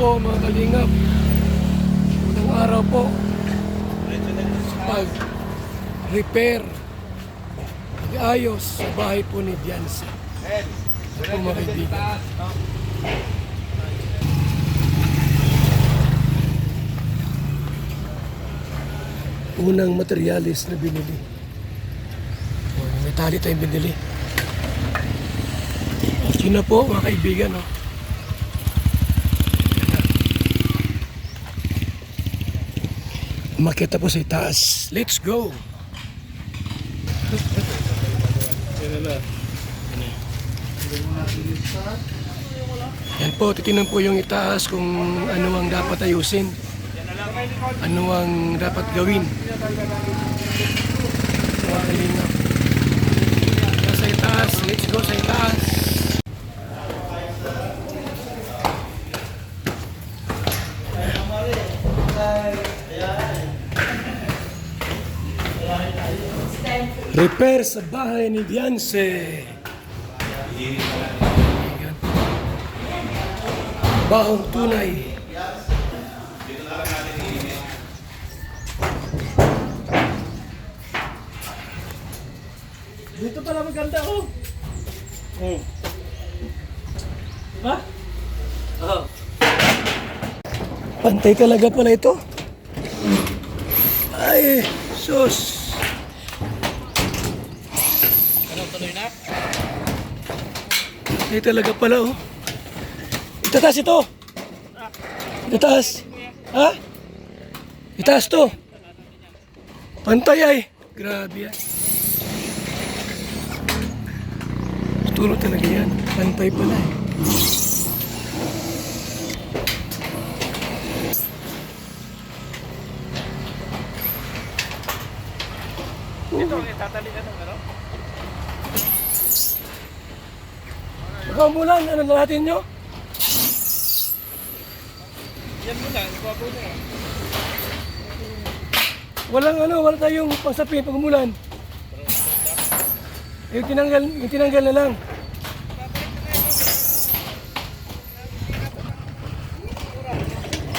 po mga kalingap. Unang araw po sa pag-repair, pag-ayos sa bahay po ni Bianca. Ito po mga kaibigan. Unang materialis na binili. May tali tayong binili. Yun na po mga kaibigan. Makita po sa itaas. Let's go! Yan po, titignan po yung itaas kung ano ang dapat ayusin. Ano ang dapat gawin. Sa itaas, let's go sa itaas. Repair sa bahay ni Bianca. Bahong tunay. Dito pala maganda, oh. Ha? Oh. Pantay talaga pala ito. Ay, sus. Tuloy na? Pantay talaga pala, oh. Itataas ito. Itataas. Ha? Itaas to. Pantay ay. Grabe yan. Tulo talaga yan. Pantay pala eh. Ito, tatali ka ng ano? Baka umulan, ano na natin nyo? Yan muna, ibabaw na. Wala tayong pangsapin pag umulan. Yung tinanggal na lang.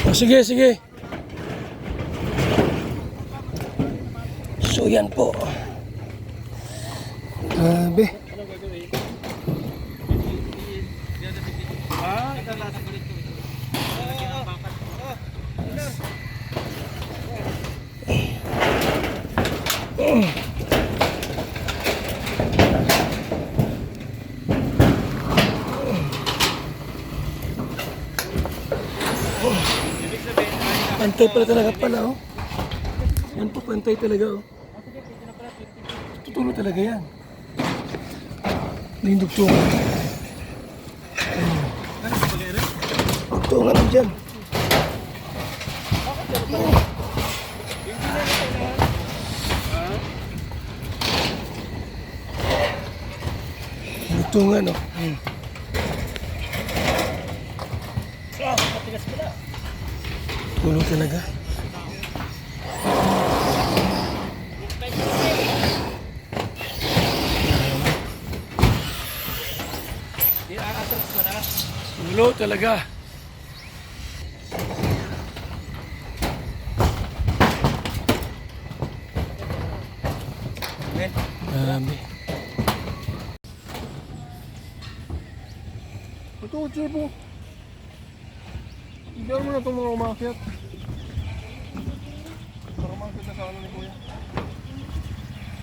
Oh, sige. So yan po. Grabe. Pantay pala talaga pala, oh. Yan po, pantay talaga, oh. Tutulo talaga yan. Yung dugtungan. Dugtungan lang dyan. Dugtungan, oh. Tulo talaga. Tulo talaga. Dami. Ito, Chibo. Bigyan mo na itong mga umakyat. Para umakyat na sa ano ni Kuya.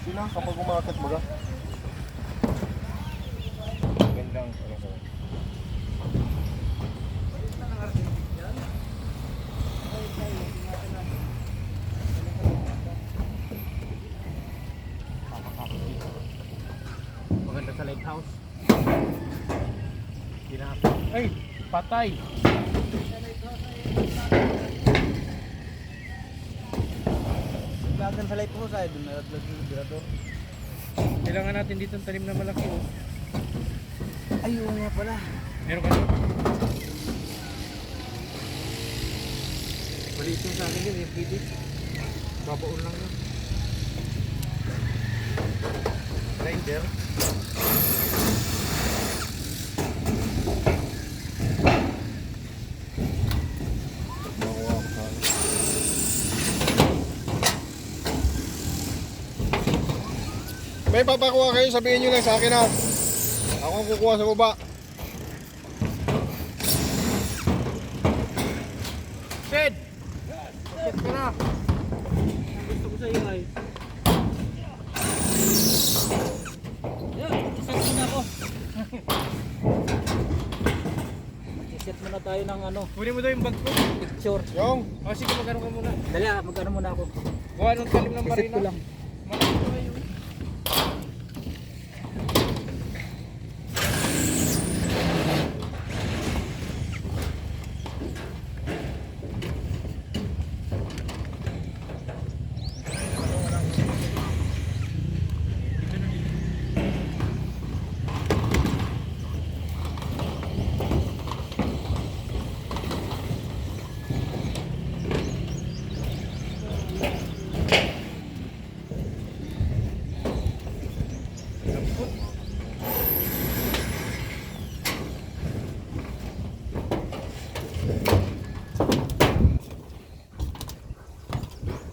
Sila, kapag umakyat mo ka. Gandang. Maganda sa lighthouse. Ay, patay. Lagan sa lighthouse ay doon nalaglag yung vibrador. Kailangan natin dito ang tanim na malaki, oh. Ay, oo nga pala. Meron ka doon? Maliit yung sa akin yun, yung pwede. Babaon lang yun. Grinder. May papakuha kayo, sabihin nyo lang sa akin ha. Ako ang kukuha sa baba. Shed! Shed ka na. Ang gusto ko sa iyo ay. Set muna ako. Set muna tayo ng ano, Kunin mo daw yung bag ko. picture. Yung, O sige, magano ka muna. Dali mag-ano muna ako. Gawa nung talim ng Iset barina. ko lang. Malito kayo.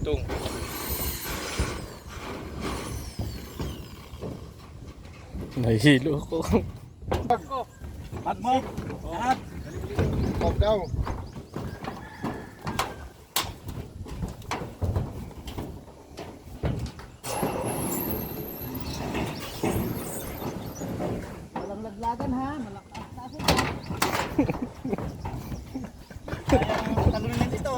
Tung. Nahihilo ko. At mo. At. pop daw. Walang laglagan ha. Malakas kasi. Talunin dito.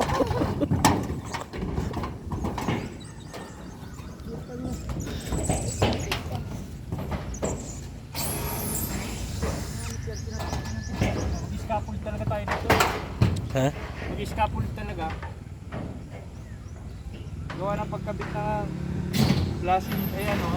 Mag-scaffold talaga tayo dito. Ha? Mag-scaffold talaga. Gawa ng pagkabit na plastic. Eh ano,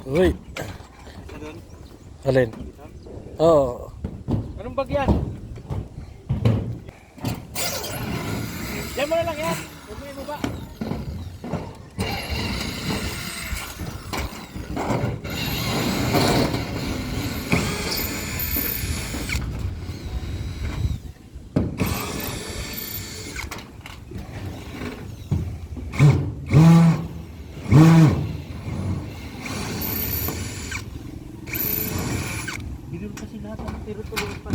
Uy. Alin? Oo. anong bag yan? Yan mo na lang yan. Huwag mo ibaba. Bigyan kasi lahat ng tiro tuloy pa.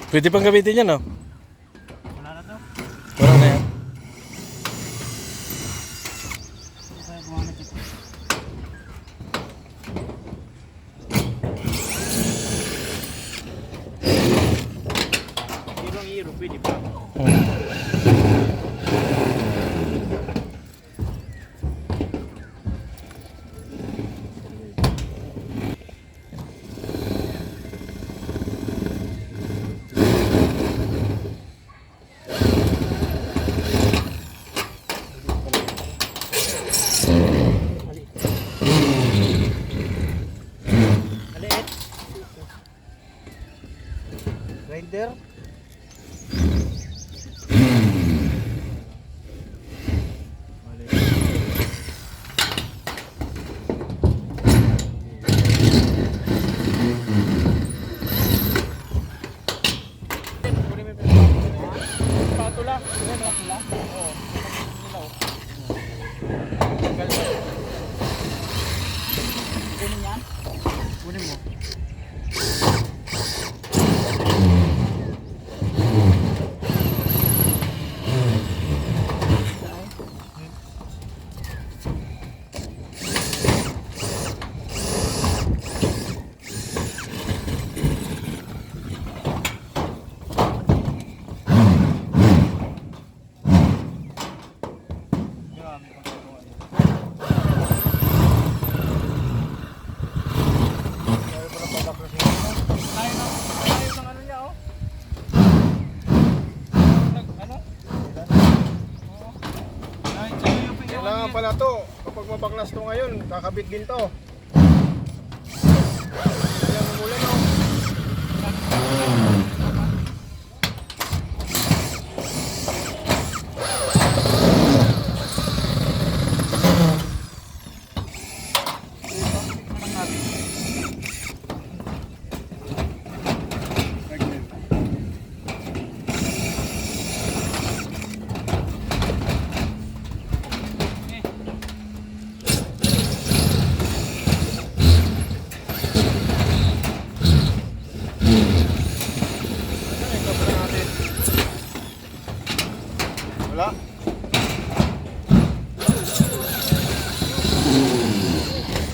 Pwede pang gamitin yan, no? Wala na to. Wala na yan. Hindi tayo gumamit ito. Hero, pwede pa. Maliit. Grinder. Spatula. Kunin yan. Kunin mo. Kailangan pala to. Kapag mabaklas to ngayon, kakabit din to. Kaya mumulan o. Wala.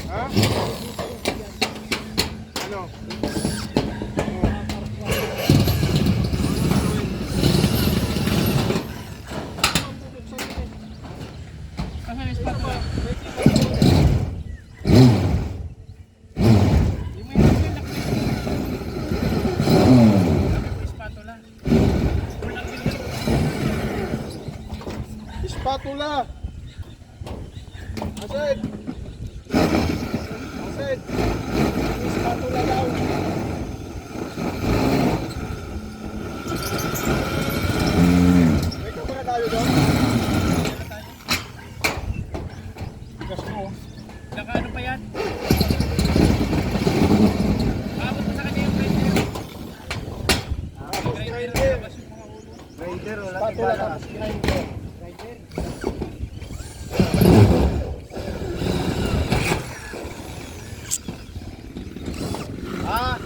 Ha? Ano? Spatula. Asid. Asid. Spatula daw. May kumpara tayo doon? Gas mo. Naka-ano pa yan? Abot mo sa kanya yung grinder. Tapos grinder. Grinder. Wala. Spatula tapos grinder. Ah.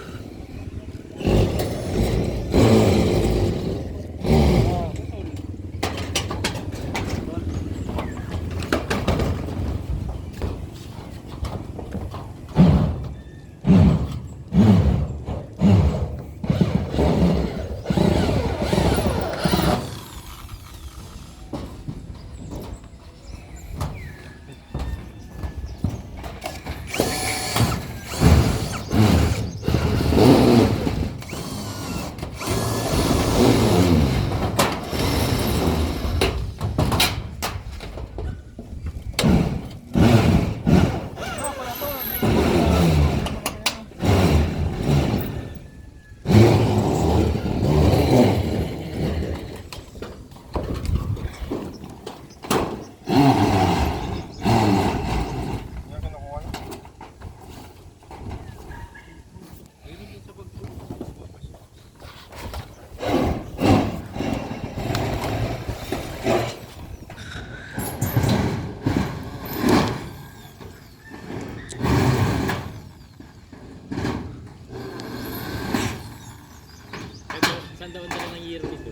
Saan daw ang dala ng year dito?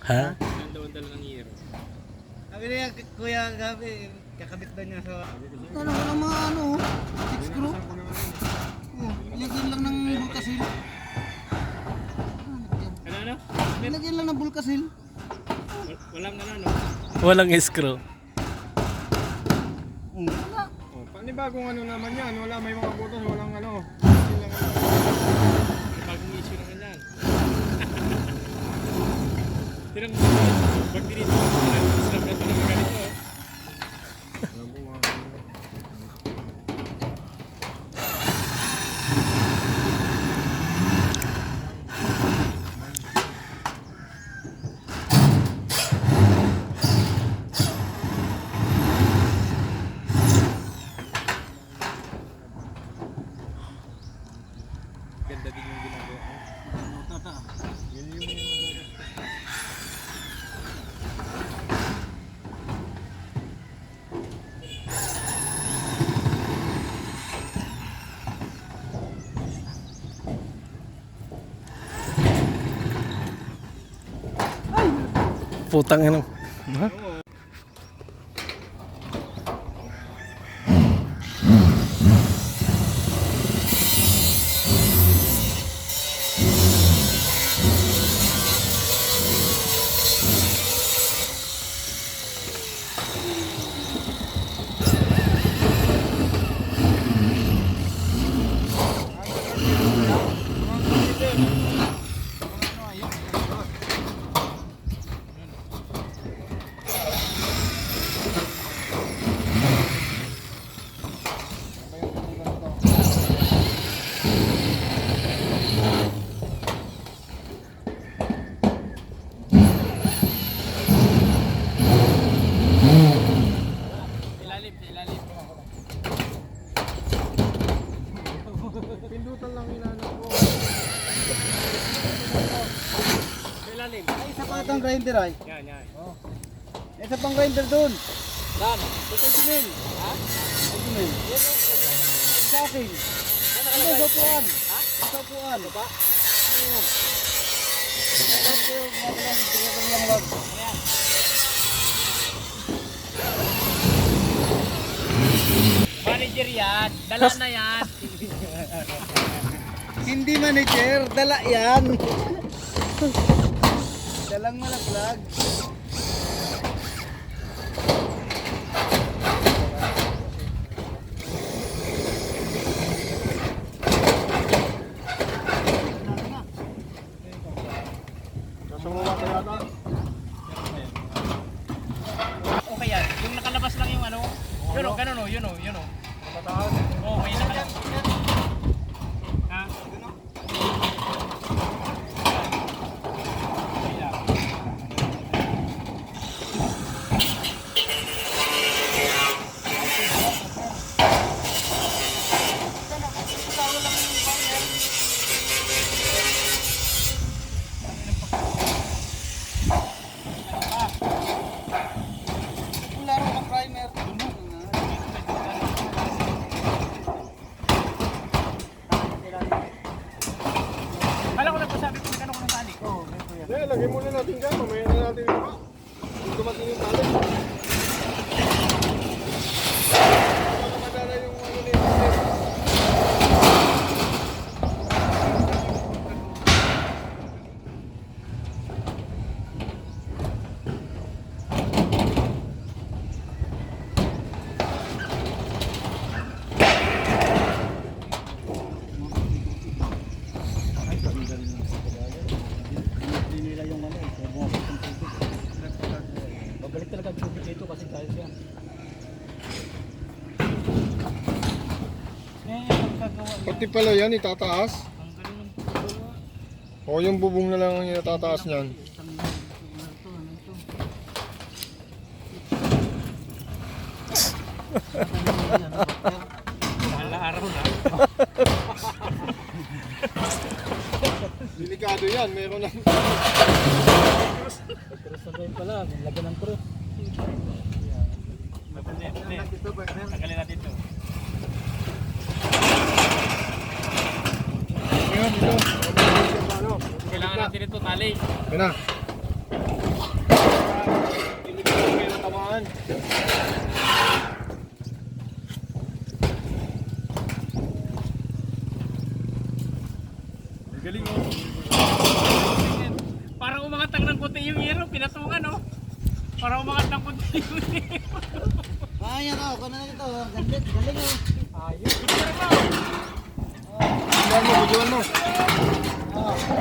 Ha? Saan daw ang dala ng year? Sabi niya, kuya gabi, kakabit ba niya sa... Ano, walang mga ano, 6 screw. Oh, lagyan lang ng bulkasil. Ano? Lagyan lang ng bulkasil. Walang ano? Walang screw. Wala. Oh, panibagong ano naman yan. Wala, may mga butas, walang ano. Bagong issue naman yan. Tirang pag dinito, snap na ito naman ganito. Ganda din yung ginagawa. Putang ina. Ha? Pindutan lang inano ko. Ilalim. Ay, isa pa itong grinder ay. Yan. Isa pang grinder doon. Dan. Ito si Mel. Ha? Ito si Mel. Sa akin. Ano sa upuan? Ha? Sa upuan. Ba? Oo. Ito yung mga lang wag. Manager yan. Dala na yan. Hindi manager, dala yan. Dalang malaglag. Nasa baba ka yata. Okay yan. Yung nakalabas lang yung ano. Yun o, ganun o, yun o. Mataas. Oo, may nakalabas. Ha? Kung laro ng primer. Kala ko nagpasabi ko nagano ko ng tali. Hindi, lagay muna natin dyan. Mamaya na natin yung iba. Kung dumating yung tali. Baka madala yung ano nito. Nila yung ano, bumabalik ng tubig. Babalik talaga ang tubig dito kasi tayo siya. Pati pala yan, itataas. O yung bubong na lang ang itataas niyan. Wala araw na. Delikado yan, meron lang. Cross na rin pala, lagyan ng cross. Tagalin natin ito. Ngayon, ito. Ano? Kailangan natin ito tali. Yan na. Hindi ko kayo tamaan. Galing oh. Parang umangatang ng konti yung hero, pinatungan oh. Parang umangat ng konti yung hero. Ayan ako, kung na ito. Galing, galing oh. Ayos. Yan mo, bujuan mo.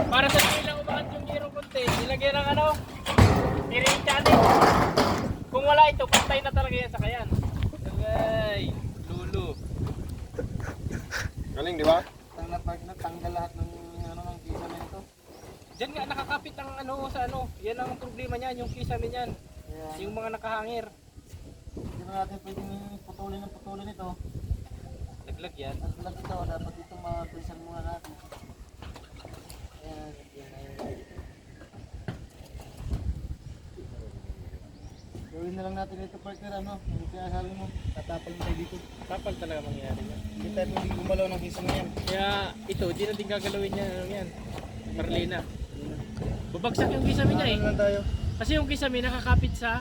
Para sa lang umangat yung hero konti, nilagyan ng ano, tiring channel. Kung wala ito, pantay na talaga yan sa kayan. Ay, lulu. Galing, di ba? Natanggal lahat ng ano ng kisa na ito. Diyan nga nakakapit ang ano sa ano. Yan ang problema niyan, yung kisame niyan. Yung mga nakahangir. Hindi na natin pwedeng putulin ito. Laglag yan. At lang ito, dapat ito mapisan muna natin. Ayan, gawin na lang natin ito partner, ano? Yung kaya sabi mo, tatapal mo tayo dito. Tapal talaga mangyayari yan. Hindi tayo pwedeng gumalaw ng kisa na yan. Kaya ito, di natin gagalawin yan. Ano yan? Marlena. Babagsak yung kisame niya eh. Ano lang tayo? Kasi yung kisame nakakapit sa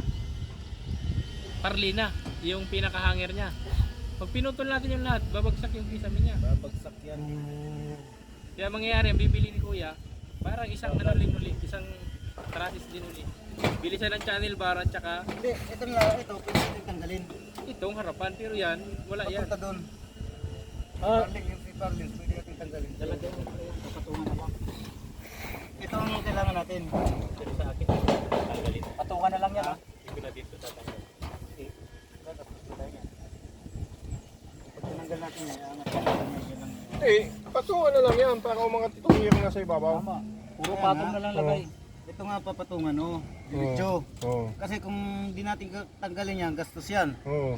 Parlina, yung pinakahangir niya. Pag pinutol natin yung lahat, babagsak yung kisame niya. Babagsak yan. Kaya mangyayari, ang bibili ni Kuya, parang isang ano rin uli, isang trasis din uli. Bili siya ng channel bar at saka Hindi, ito nga, ito, pwede natin tanggalin. itong harapan, pero yan, wala yan. Papunta doon. Ah, Parling, yung free parling, pwede natin tanggalin. talaga yung papatungan ako. Ito ang kailangan natin. Pero sa akin, tanggalin. Patungan na lang yan, ha? Hindi ko na dito tatanggal. Pag tinanggal natin yan, angat yan lang. Eh, patungan na lang yan para umangat itong hiyang nasa ibabaw. Tama. Puro Ayan, patong ha? na lang lagay. Ito nga papatungan, oh. Diretso. Oo. Kasi kung di natin tanggalin yan, gastos yan. Oo.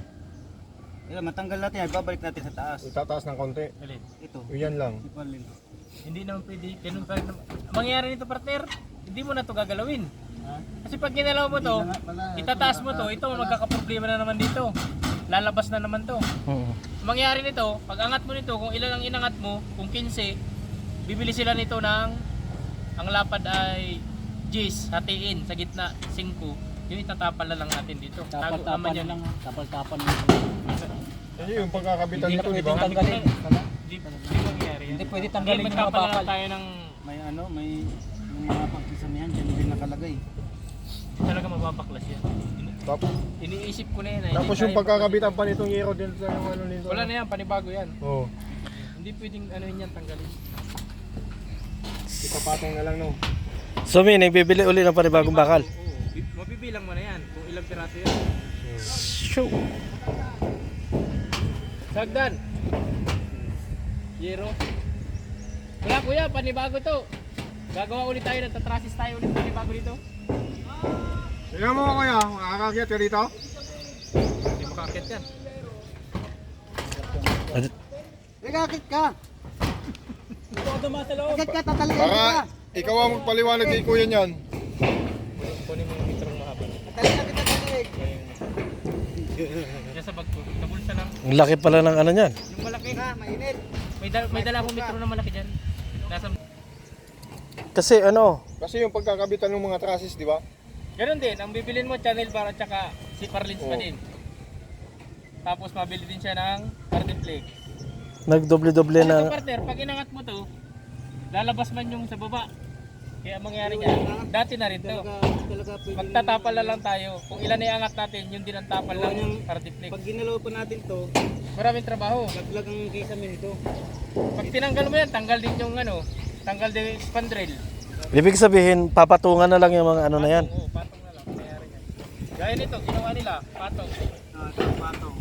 Kaya matanggal natin yan, babalik natin sa taas. Itataas ng konti. Alin? Ito. Yan lang. Si Parling. Hindi naman pwede, ganun pa rin. Mangyayari nito partner, hindi mo na to gagalawin. Kasi pag ginalaw mo to, Hindi na nga pala. itataas mo to, ito magkakaproblema na naman dito. Lalabas na naman to. Mangyayari nito, pag angat mo nito, kung ilan ang inangat mo, kung 15, bibili sila nito ng, ang lapad ay G's, hatiin sa gitna, 5. Yung itatapal na lang natin dito. Tago Tapal-tapal naman na yan. lang. Tapal-tapal na lang. Kasi yung pagkakabitan Hindi nito, na di ba? pwedeng tanggalin. Di mangyayari yan. Hindi pwede Hindi tanggalin yung mga magtapal na bakal. lang tayo ng, May ano, may yung mga pagkisamihan dyan din nakalagay. hindi talaga mababaklas yan. Tapos, Iniisip ko na yan. tapos yung pagkakabitan pa nitong hero din sa yung ano nito. Wala na yan, panibago yan. Oo. Hindi pwedeng ano yan, tanggalin. Ipapatong na lang no. So, may nagbibili uli ng panibagong bakal. Oo, mabibilang mo na yan kung ilang piraso yan. Show. Sagdan. Yero. Wala kuya, panibago to. Gagawa ulit tayo, nagtatrasis tayo ulit panibago dito. Tingnan mo kuya, makakakyat ka dito? Hindi makakit yan. Nagakit ka! Ito ka dumasa loob. Agad ka, tatalikan Baka kita! ikaw ang magpaliwanag kay kuya niyan. Kunin mo yung metrong mahaba. Tatalikan kita, tatalig! Diyan sa bag ko, nabulsa lang. Ang laki pala ng ano niyan. Yung malaki, Ha, mainit! may dala akong metro na malaki dyan. Nasa, Kasi ano, Kasi yung pagkakabitan ng mga trusses, di ba? ganun din, ang bibilin mo channel bar at saka si Parlins pa Oo. din. Tapos mabili din siya ng curtain plate. nagdoble-doble Ito na. partner, pag inangat mo to, lalabas man yung sa baba. Kaya ang mangyari niya, dati na rin to. Talaga pwede. Magtatapal na lang tayo. Kung ilan na iangat natin, yun din ang tapal ng curtain plate. Pag ginalaw pa natin to, Maraming trabaho. laglag ang kisame nito. Pag tinanggal mo yan, tanggal din yung ano, tanggal din yung spandrel. Ibig sabihin, papatungan na lang yung mga ano na yan. Oo, patong na lang. Mangyari yan. Gaya nito, ginawa nila, patong. Ah, ito, patong.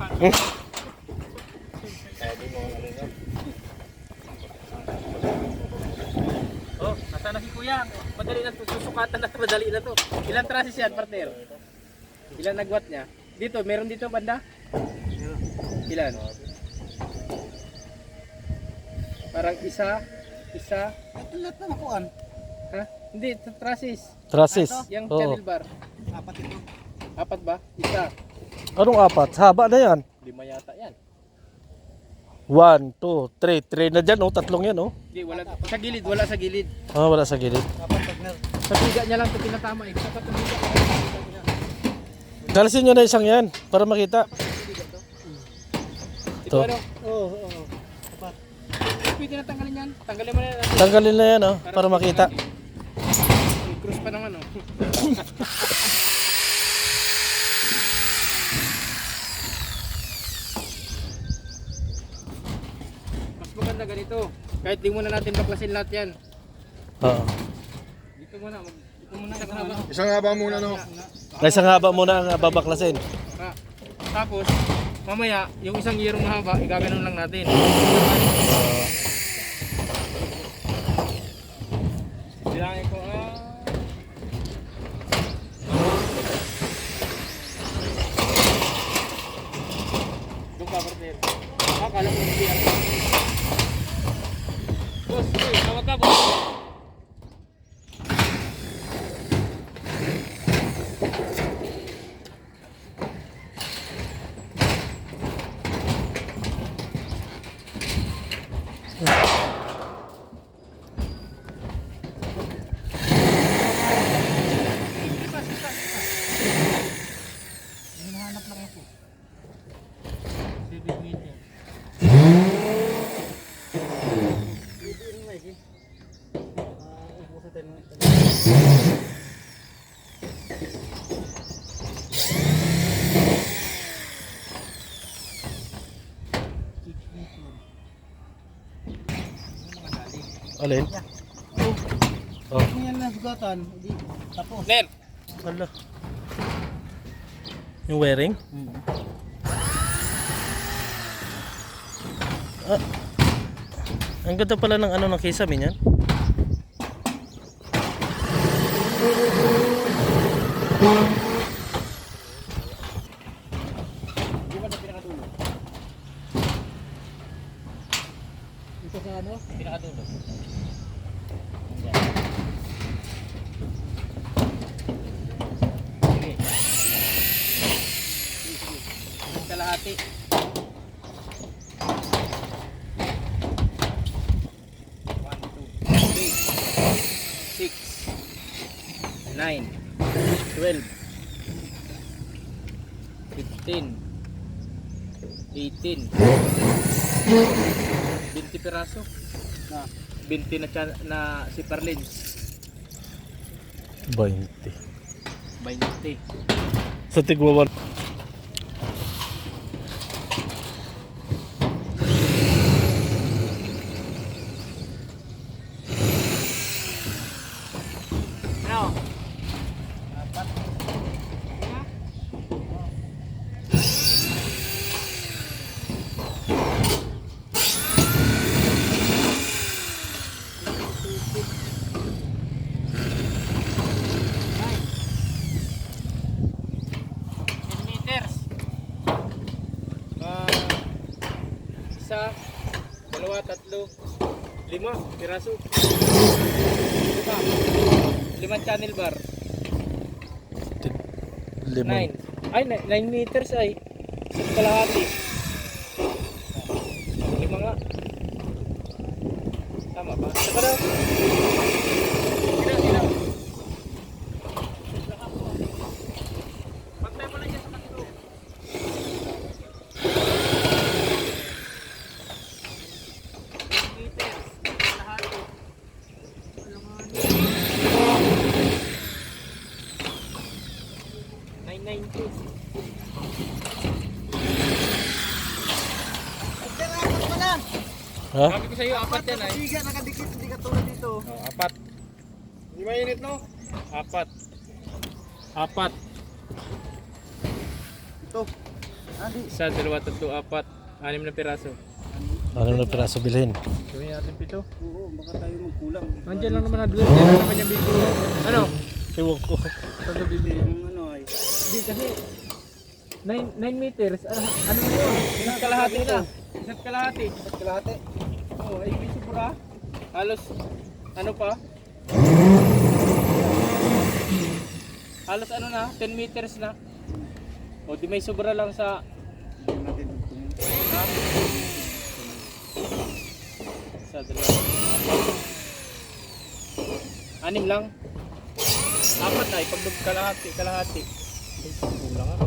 Oh, nasa na si Kuya? Madali na to, susukatan na to, madali na to. Ilan trasis yan, partner? Ilan nagwat niya? Dito, meron dito banda? Ilan? Parang isa. Ito lahat na nakuan. Ha? Hindi, trasis. Trasis. Yung Oo. channel bar. Apat ito. Apat ba? Isa. Anong apat? Haba na yan. 5 yata yan. 1, 2, 3. 3 na dyan, oh. Tatlong yan, oh. Hindi, wala. Sa gilid, wala sa gilid. Ah, wala sa gilid. Sa tiga niya lang ito pinatama eh. Sa tiga. Kalasin nyo na isang yan, para makita. Ito Ito. ano? Oo. Pwede na tanggalin yan. Tanggalin mo na yan. Tanggalin na yan, oh. Para makita. May cruise pa naman oh. Mas maganda ganito. Kahit di muna natin baklasin lahat yan. Oo. Dito muna. Dito muna sa haba. Isang haba muna, no? Isang haba muna ang babaklasin. Tapos, mamaya, yung isang yerong mahaba, igaganon lang natin. Bilangin ko, doon ka, partner. Akala ko hindi yan. Boss, tawag ka, boss. Hinahanap lang ako. 7 meter. Alin? Oh. Kung yan na sugatan, hindi tapos. Ner! Ala. Yung wearing? Ah. Ang ganda pala ng ano ng kisame niyan. Ito sa ano? Pinakadulo. Sige. Isang kalahati. 9, 12, 15, 18, 20 piraso na 20 na si Parlins 20. 20. Sa tigwa Ano? Meters. Isa, dalawa, tatlo, 5 piraso. 5 channel bar. 9. 5. Ay, 9 meters ay. Isang kalahati. 5 nga. Tama ba? Saka daw. Sila. Pantay mo lang yan sa tatlo. Meters. Kalahati. 992. Ha? Sabi ko sa iyo, 4 yan ay. Biga nakadikit, hindi ka tulad dito. Oh, 4. Hindi mainit, no? 4. Ito. Andi. Isa, dalawa, tatlo, 4. 6 na piraso. Ano na piraso bilhin? Gawin natin 7. Oo, baka tayo magkulang. Nandiyan lang naman na doon. Yan naman yung bibili. Ano? Ewan ko. Saan ka bibili? Yung ano ay. Hindi kasi 9 meters. Ano mo yun? Isang kalahati na. Isang kalahati. Kalahati. Oo, ay may sobra. Halos, ano pa? Halos ano na, 10 meters na. O di may sobra lang sa... isa, dalawa. 6 lang. 4 na, ipagdug kalahati. Ay, kulang nga.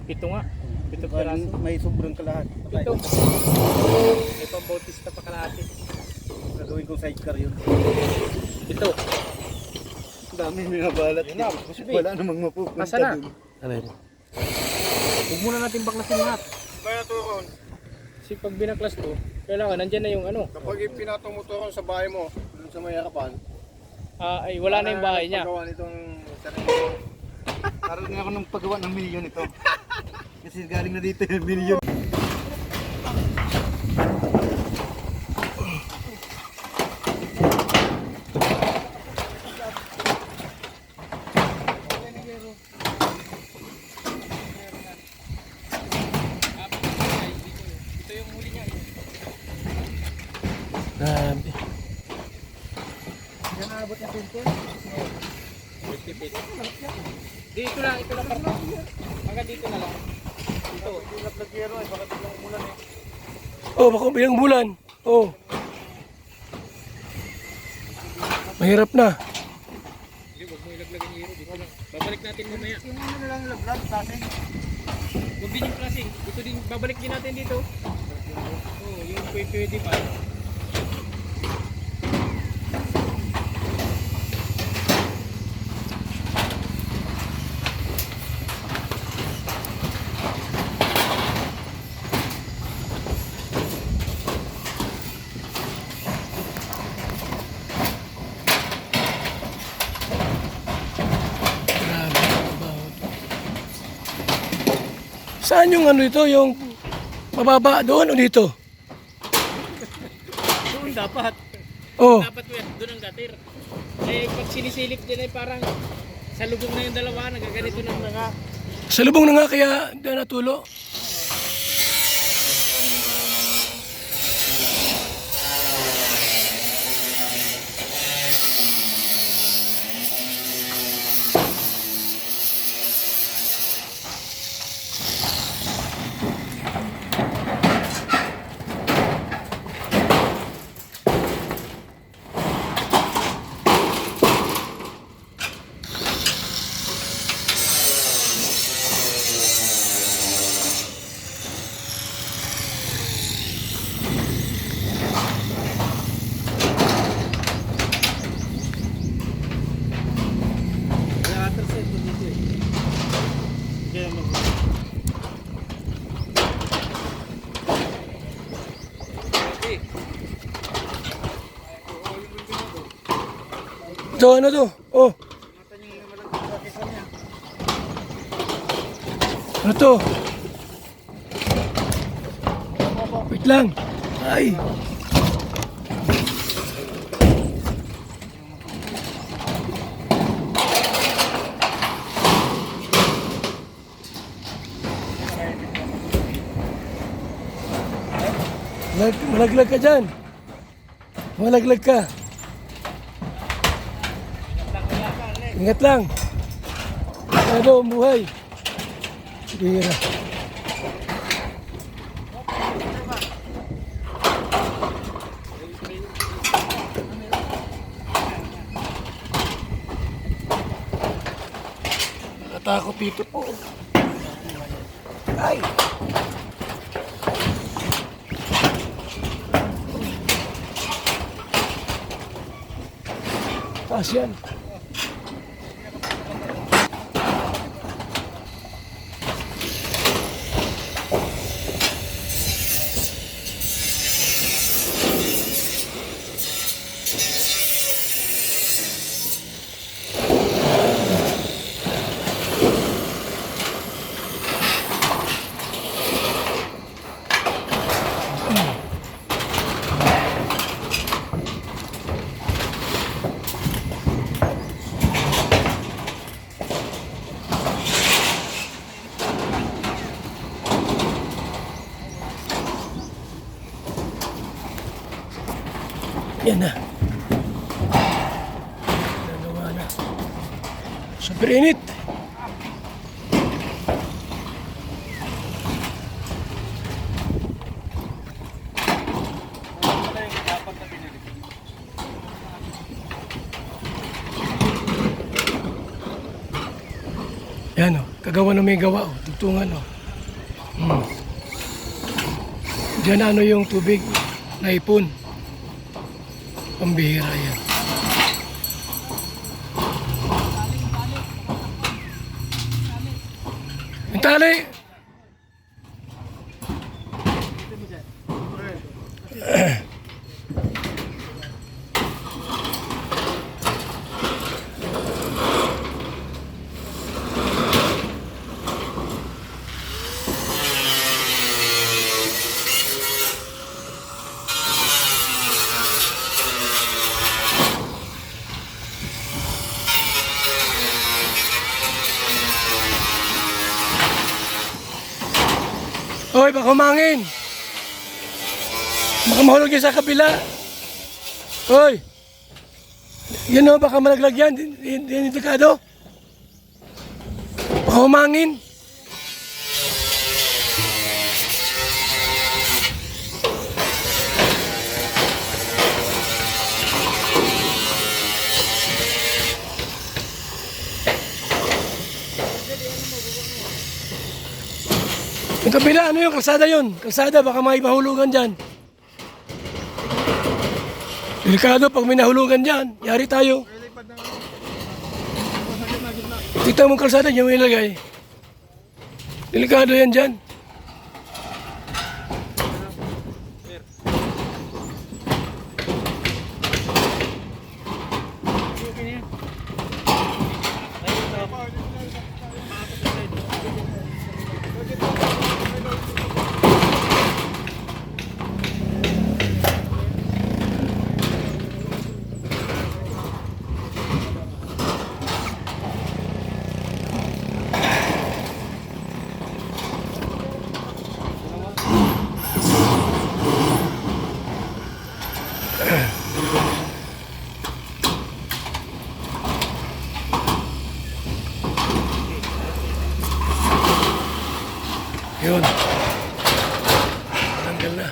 7 nga. 7 piraso. May sobrang kalahati. 7. May pambautista pa kalahati. Gagawin kong sidecar yun. 7. Dami binabalat. Wala namang mapupunta Nasaan na? dun. Alin? Huwag muna natin baklasin lahat. Kaya to Ron, Kasi pag binaklas to, kailangan nandyan na yung ano. kapag ipinatong mo to Ron sa bahay mo, dun sa may harapan, Ay, wala na yung bahay niya. paggawa nitong sarili mo. Narating ako ng paggawa ng milyon ito. Kasi galing na dito yung milyon. Grabe. Dito lang, ito lang parang. Hanggang dito na lang. Dito. Oh, baka bilang bulan. Oh. Mahirap na. Hindi, huwag mo ilaglagan yung hero. Dito lang. Babalik natin mamaya. Yung ano lang ilaglag, plastic. Huwag din yung klaseng. Ito din, babalik din natin dito. Oo, yung pwede pa. Grabe. Saan yung ano ito? Yung mababa doon o dito? Doon dapat. Oh. Dapat doon ang gatir. Eh, pag sinisilip din ay parang sa lubong na yung dalawa, nagaganito na nga. Sa lubong na nga kaya natulo. Ito, ano to? Oh. Ano to? Wait lang. Ay. Malaglag ka dyan. Malaglag ka. Ingat lang. Ano ang buhay? Bira. Nakatakot dito po. Ay! Taas yan. Yan na. Nagawa na. Super init. Yan o, kagawa na may gawa o, tugtungan o. Diyan ano yung tubig na ipon. Pambihira yan. Yung tali! Hoy, baka humangin. Baka mahulog yan sa kabila. Hoy. Yan o, baka malaglag yan. Yan yung dekado. Baka humangin. Yung kabila, ano yung kalsada yun? Kalsada, baka may mahulugan dyan. Delikado pag may nahulugan dyan, yari tayo. Kita mo kalsada, yung may ilagay. Delikado yan dyan. Yun. Tanggal na.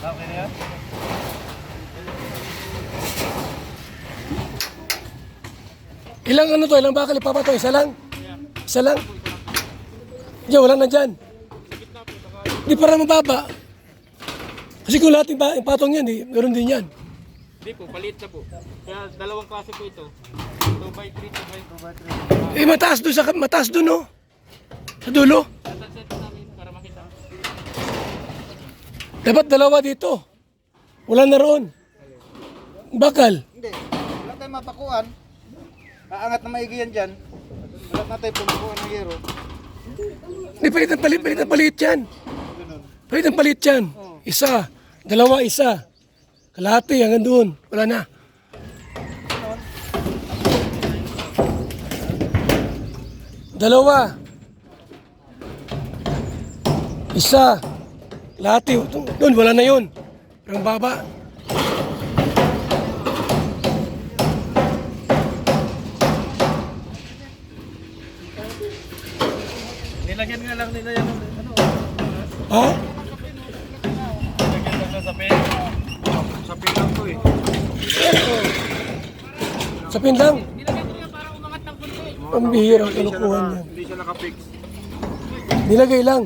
Okay na yan? Ilang ano to? Ilang bakal ipapa to? Isa lang? Isa lang? Diyan, wala na dyan. Di para mababa. Kasi kung lahat yung patong yan, meron din yan. Hindi po, palit na po. Kaya dalawang klase po ito. 2x3, 2x3. Mataas doon, no? Sa dulo. Tatanset namin para makita. Dapat dalawa dito. Wala na roon. Bakal. Hindi. Wala tayong mapakuan. Aangat na maigi yan dyan. Wala na tayong pumukuan ng hero. Hindi, palit ng palit yan. Palit ng palit yan. Isa. Dalawa, isa. Kalahati, hanggang doon. Wala na. Dalawa. Isa. Kalahati. Doon, wala na yun. Parang baba. Nilagyan nga lang nila yan. Ano? Ha? Nilagyan lang sa pen. Sa pilang to eh. Sa pin lang. Nilagyan nila para umangat ng konti. Ang bihira. Kinukuhan yan. Hindi siya nakapix. Nilagay lang.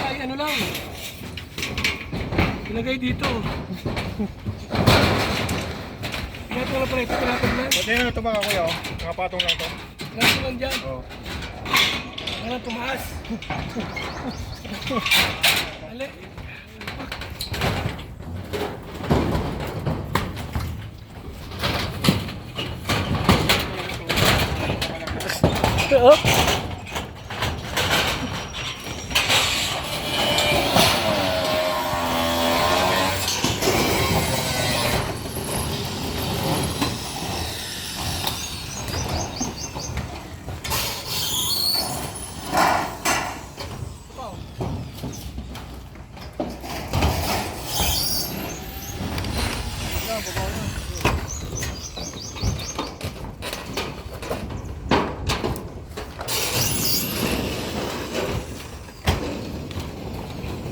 Ay, ano lang. Ilagay dito. Tingnan ko na pala ito. Pinatag lang. Pwede na ito mga kuya oh. Nakapatong lang to. Pinatag lang dyan. Oh. Wala tumaas. Ali. Oh.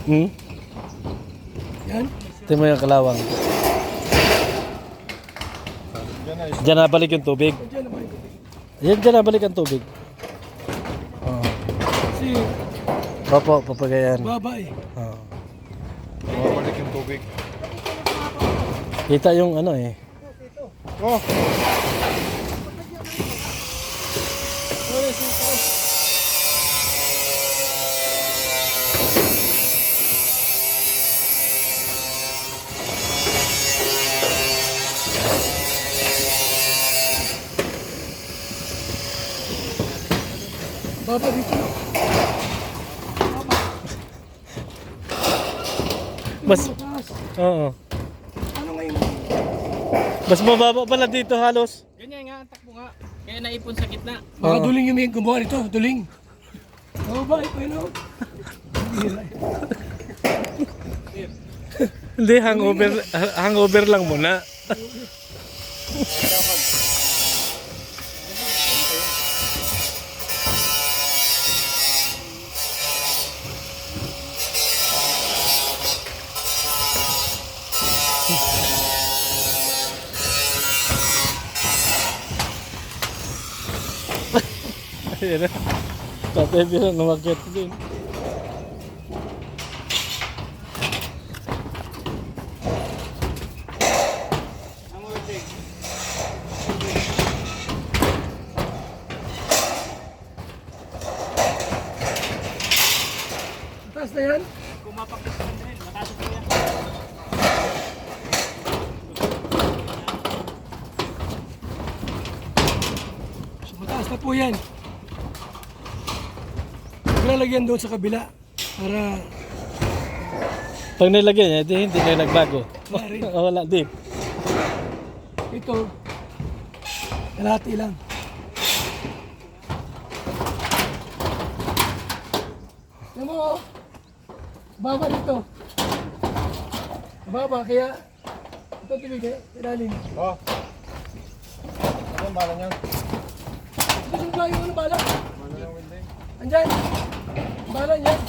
Hmm? Yan. Ito mo yung kalawang. Diyan nabalik yung tubig. Diyan naman. Diyan nabalik ang tubig. Oo. Kasi Opo, papagayan. baba eh. Oo. Bumabalik yung tubig. Kita yung ano eh. Oh! Baba dito. Mas, Taas. oo. Ano ngayon? Mas mababa pala dito halos. Ganyan nga, ang takbo nga. Kaya naipon sa gitna. Mga Oo. duling yung may gumawa nito. Duling. Baba ito yun oh. Bihira. Hindi, hangover lang muna. Ayan na. Tatay bilang umakyat din. Taas na yan. Kumapakit ka rin, mataas ko yan. So, mataas na po yan. Lalagyan doon sa kabila para Pag nilagyan niya, hindi na nagbago. Wala din. ito kalahati lang. Yan mo, oh. Baba dito. Baba, kaya ito tubig eh, ilalim. Oh! Ano ang bala niya? Ito yung ano bala? Ano yung window? Andyan. Bala niyan.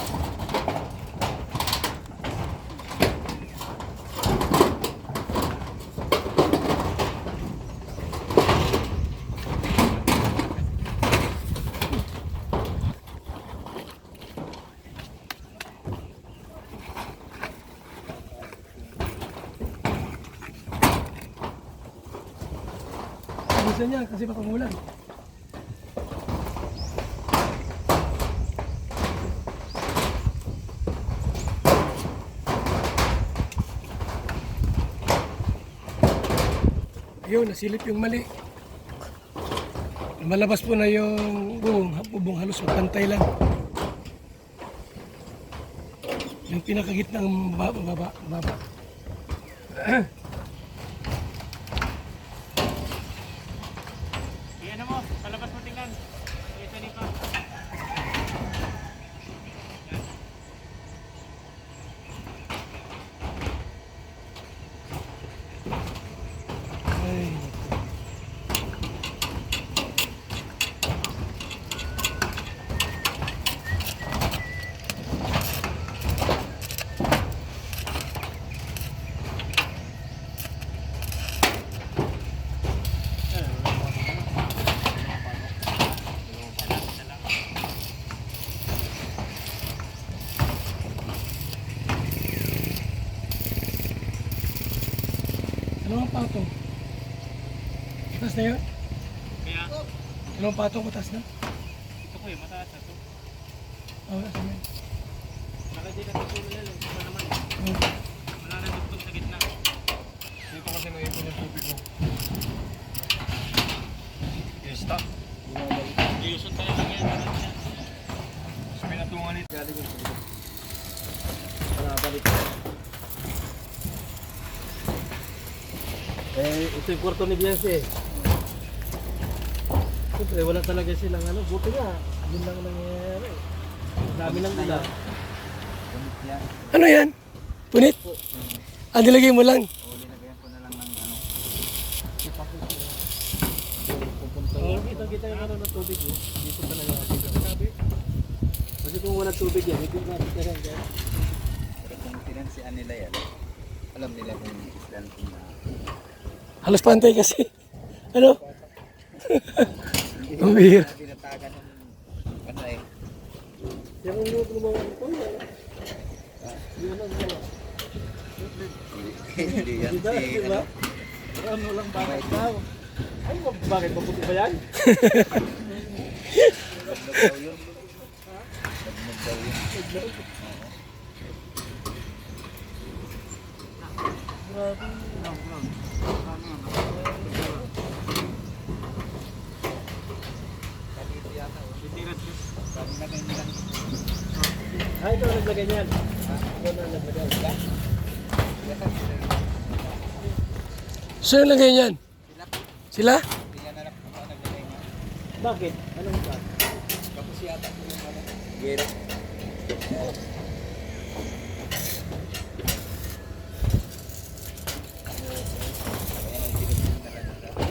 Bilisan niya kasi baka umulan. Ayun, nasilip yung mali. Malabas po na yung bubong halos magpantay lang. Yung pinakagitnang baba. Iyan na mo, palabas mo tingnan. Ito ni pa. Ay. Ano ang patong? Taas na yun? Kaya, Ano ang patong ko taas na? ito ko mataas na ito. Oo, taas na yun. Baka di natin tulad lang. Ito naman. Oo. Wala na dugtong sa gitna. Dito kasi naipon yung tubig mo. I-stop. Iusun tayo lang yan. Sa pinatungan nito. Galing yung tubig. Ito yung kwarto ni Bianca eh. Siyempre, wala talaga silang ano. Buti nga, yun lang nangyayari. Dami ng ila. Ano yan? Punit? Ah, nilagay mo lang. Oo, kita yung ano ng tubig eh. Dito talaga. Kasi kung walang tubig yan, hindi natin yan. Pinansian nila yan. Alam nila kung islan na. Halos pantay kasi. Ano? Ang bihira. Pinatagan ng ano eh. Yung mga gumawa nito, Hindi yan diba? si Diba? Ano lang bakit daw? Ay, bakit mabuti ba yan? Nagnog daw yun. Nagnog daw yun. Ay, ito ang naglagay niyan. Ito ang naglagay. Sino lang ganyan? Sila? Bakit? Anong ba? Kapos yata po yung ano. Gero.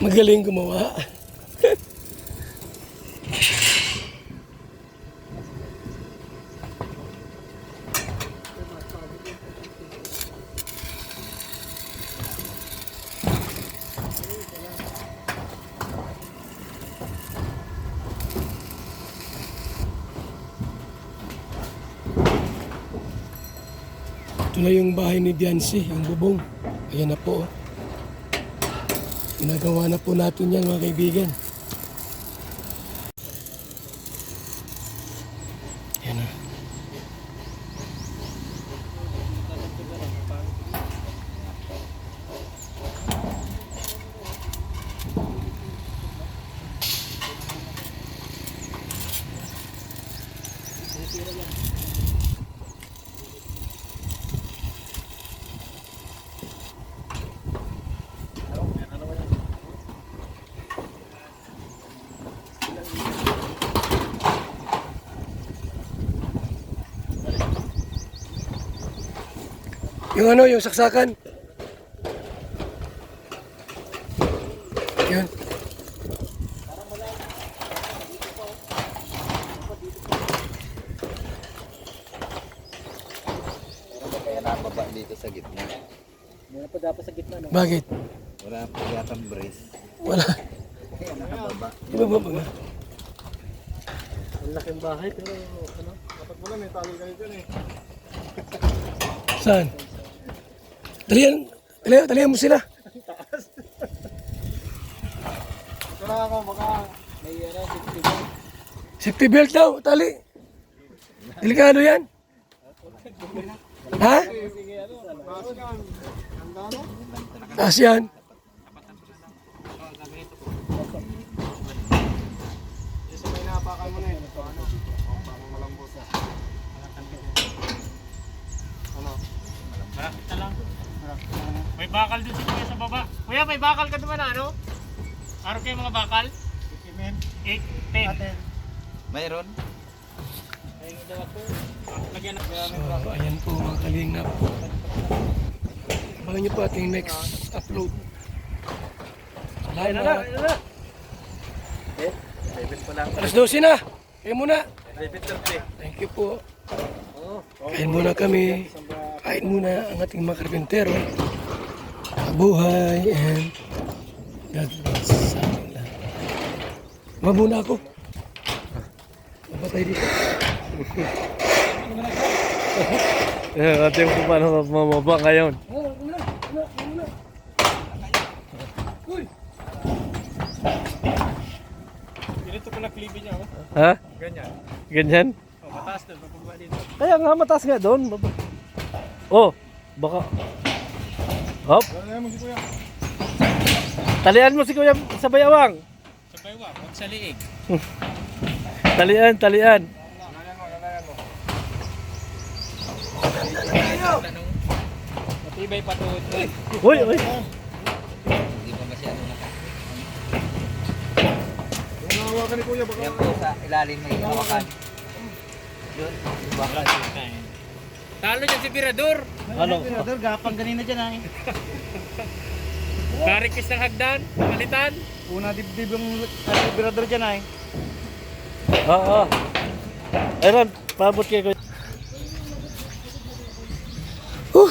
Magaling gumawa. Ito na yung bahay ni Diancy, ang bubong. Ayan na po. Ginagawa na po natin yan mga kaibigan. Ayan na. Yung ano, yung saksakan. Yan. Kaya nababa dito sa gitna. Meron pa dapat sa gitna, no? Bakit? Wala po yatang brace. Wala. Kaya nakababa. Iba ba ba? Ang laking bahay, pero ano? Dapat wala, may tali kayo dyan eh. Saan? Talihan mo sila. Ito lang ako, baka May ano, Safety belt daw, tali. Delikado yan. Ha? taas yan. Handa no? Taas yan. Isa may napakan mo na eh. Paano? Parang malambot na. Ano? Malapit na lang. May bakal din si Kuya sa baba. Kuya, may bakal ka naman ano? Araw kayo mga bakal? 8, 10. Mayroon? Lagyan na. So, ayan po mga kalingap. Abangan niyo po ating next upload. Salamat. Alas 12 na. Kain muna. Thank you po. Kain muna kami. Kain muna ang ating mga karpintero. Mabuhay and God bless sa ating lahat. Mabuna ako. Mapatay dito. Atin kung paano mamaba ngayon. Ganito pala klibi niya oh. Ha? Ganyan. Ganyan? Oh, mataas doon, mababa dito. Kaya nga, mataas nga doon. Oh, baka... Hop, Wala mo si Kuya. talian mo si Kuya sa bayawang. Sabay wa, huwag sa liig. Talian, talian. Tanong, matibay pa to. Uy, uy. Hindi pa masyado Kung nahawakan ni Kuya, baka Yan po sa ilalim may hawakan. Yun, bakal. Talo dyan si Birador. Ano? Gapang ganina dyan ay. Karikis ng hagdan, palitan. Una dibdib yung liberador dyan ay. Oo. Ayun, paabot kayo. Woo!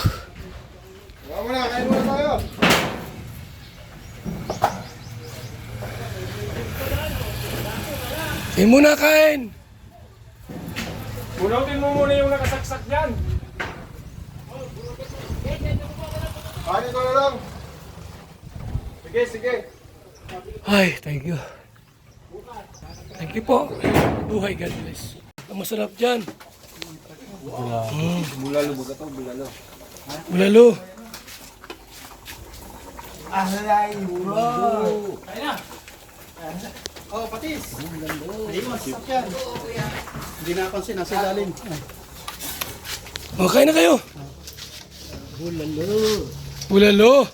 Kain muna, kain. Bunutin mo muna yung nakasaksak dyan. Kanin ko na lang. Sige, sige. Ay, thank you. Thank you po. Buhay, God bless. Ang masarap dyan. Bulalo ba ito? Bulalo. Bulalo. Oh, patis. Sakyan. Hindi napansin, nasa ilalim. O, kain na kayo. Bulalo. Bulalo.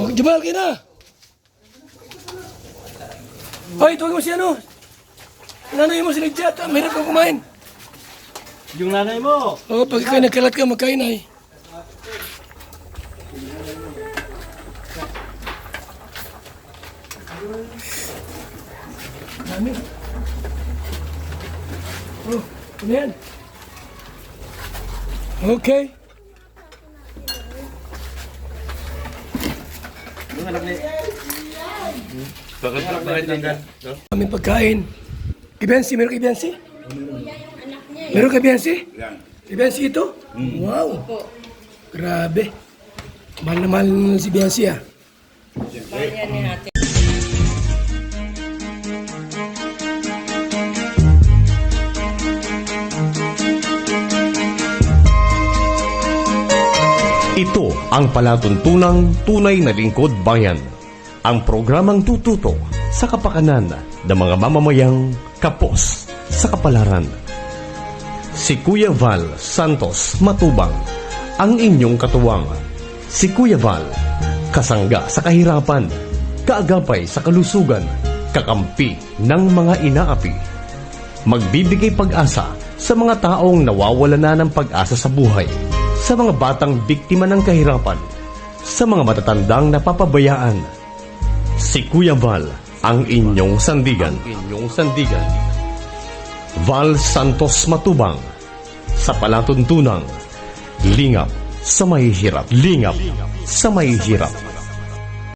O, Jabal, kain na. Hoy, tuwag mo si ano. Nanay mo si Lidyat. Mahirap kang kumain. Yung nanay mo. O, pag ikaw nagkalat ka, magkain ay. Dami. Oh, ano yan? Okay. Kami pagkain. Kibensi, meron kibensi? Meron kibensi? Kibensi ito? Wow. Grabe. Mahal na mahal si Biansi ah. Ito ang palatuntunang tunay na lingkod bayan. Ang programang tututo sa kapakanan ng mga mamamayang kapos sa kapalaran. Si Kuya Val Santos Matubang, ang inyong katuwang. Si Kuya Val, kasangga sa kahirapan, kaagapay sa kalusugan, kakampi ng mga inaapi. Magbibigay pag-asa sa mga taong nawawala na ng pag-asa sa buhay, sa mga batang biktima ng kahirapan, sa mga matatandang napapabayaan. Si Kuya Val, ang inyong sandigan. Val Santos Matubang, sa palatuntunang lingap sa mahihirap.